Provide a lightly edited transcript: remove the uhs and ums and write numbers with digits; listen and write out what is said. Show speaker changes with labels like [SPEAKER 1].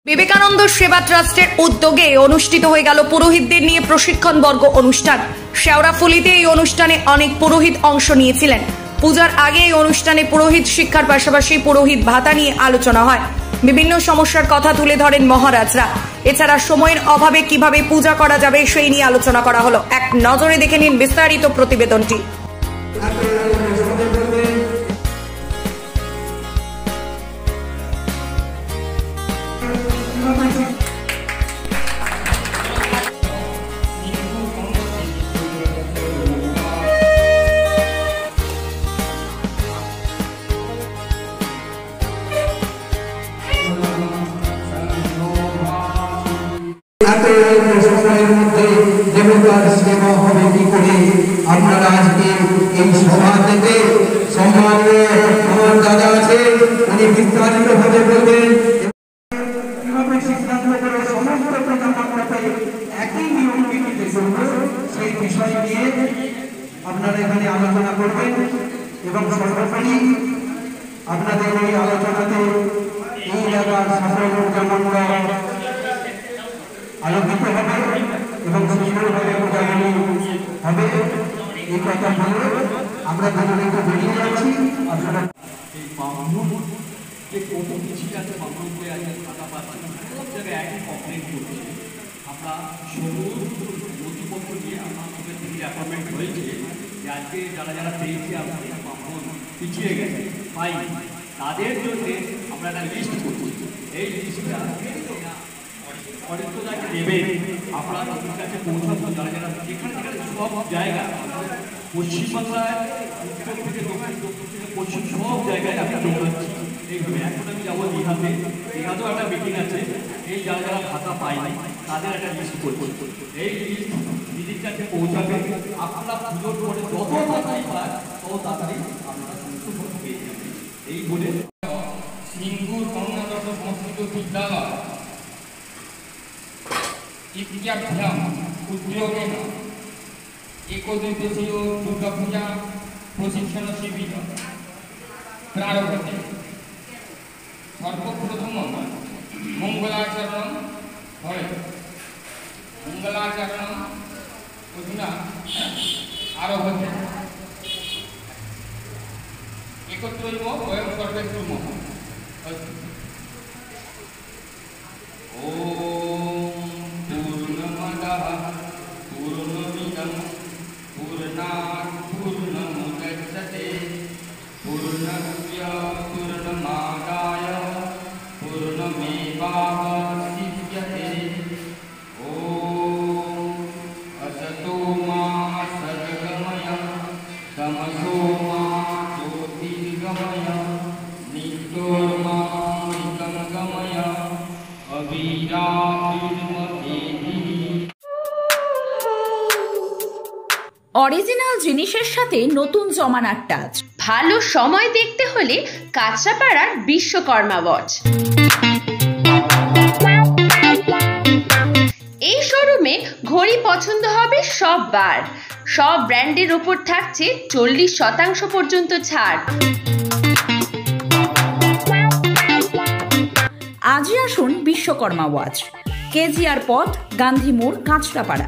[SPEAKER 1] বিবেকানন্দ সেবা ট্রাস্টের উদ্যোগে অনুষ্ঠিত হয়ে গেল পুরোহিতদের নিয়ে প্রশিক্ষণ বর্গ অনুষ্ঠান। শেওড়াফুলিতে এই অনুষ্ঠানে অনেক পুরোহিত অংশ নিয়েছিলেন। পূজার আগে এই অনুষ্ঠানে পুরোহিত শিক্ষার পাশাপাশি পুরোহিত ভাতা নিয়ে আলোচনা হয়। বিভিন্ন সমস্যার কথা তুলে ধরেন মহারাজরা। এছাড়া সময়ের অভাবে কিভাবে পূজা করা যাবে সেই নিয়ে আলোচনা করা হলো। এক নজরে দেখে নিন বিস্তারিত প্রতিবেদনটি।
[SPEAKER 2] সময়ের মধ্যে দেবতার সেবা হবে কি করে? আপনারা আজকে এই সভা থেকে সম্মানীয় আমার দাদা আছে, উনি বিস্তারিত ভাবে বলবেন কিভাবে সিদ্ধান্ত করে সমস্ত প্রজাতন্ত্রকে একই নিয়ম নীতিতে চলবে সেই বিষয় নিয়ে আপনারা এখানে আলোচনা করবেন এবং সর্বোপরি আপনাদের এই আলোচনাতে এই এলাকার সকল প্রজাতন্ত্র আলোকিত হবে এবং সুন্দরভাবে পূজাগুলি হবে। এই কথা বলে আমরা দুজনে একটু বেরিয়ে যাচ্ছি। আপনারা
[SPEAKER 3] এই বামুন যে কত কিছু আছে, বামুন হয়ে আছে, খাতা পাচ্ছি সব জায়গায় একই কমপ্লেন করছে। আমরা সমস্ত নথিপত্র নিয়ে আমাদের থেকে অ্যাপয়েন্টমেন্ট হয়েছে যে আজকে যারা যারা পেয়েছি আমাদের বামুন পিছিয়ে গেছে পাই, তাদের জন্যে আমরা একটা লিস্ট করছি। এই লিস্টটা অনেকটাকে দেবে, আমরা তাদের কাছে পৌঁছাবো। যারা যারা যেখানে যেখানে সব জায়গা পশ্চিমবাংলায় উত্তর থেকে দক্ষিণ, দক্ষিণ থেকে পশ্চিম সব জায়গায় আমি দৌড়াচ্ছি এইভাবে। এখন আমি যাবো দীঘাতে, দীঘাতেও একটা মিটিং আছে। এই যারা যারা ভাতা পায়নি তাদের একটা লিস্ট করবো। এই লিস্ট দিদির কাছে পৌঁছাবে। আপনারা পুজোর পরে যত তাড়াতাড়ি পান তত তাড়াতাড়ি আপনারা সমস্ত ভোট পেয়ে যাবেন। এই বলে
[SPEAKER 4] সিঙ্গুর কর্ণাটক সংস্কৃত বিদ্যালয় ইত্যাভ্যাম উদ্যোগেন একদিবসীয় দুর্গাপূজা প্রশিক্ষণ শিবির প্রারম্ভে সর্বপ্রথম মঙ্গলাচরণ হয়। মঙ্গলাচরণ অধুনা আরভতে একত্রৈব বয়ং সর্বে কুর্মঃ।
[SPEAKER 5] অরিজিনাল জিনিসের সাথে নতুন জমানার টাচ।
[SPEAKER 6] ভালো সময় দেখতে হলে কাঁচরাপাড়ার বিশ্বকর্মা ওয়াচ। এই শোরুমে ঘড়ি পছন্দ হবে সববার। সব ব্র্যান্ডের ওপর থাকছে 40% পর্যন্ত ছাড়।
[SPEAKER 5] আজই আসুন বিশ্বকর্মা ওয়াচ, কেজিআর পথ, গান্ধী মোড়, কাঁচরাপাড়া।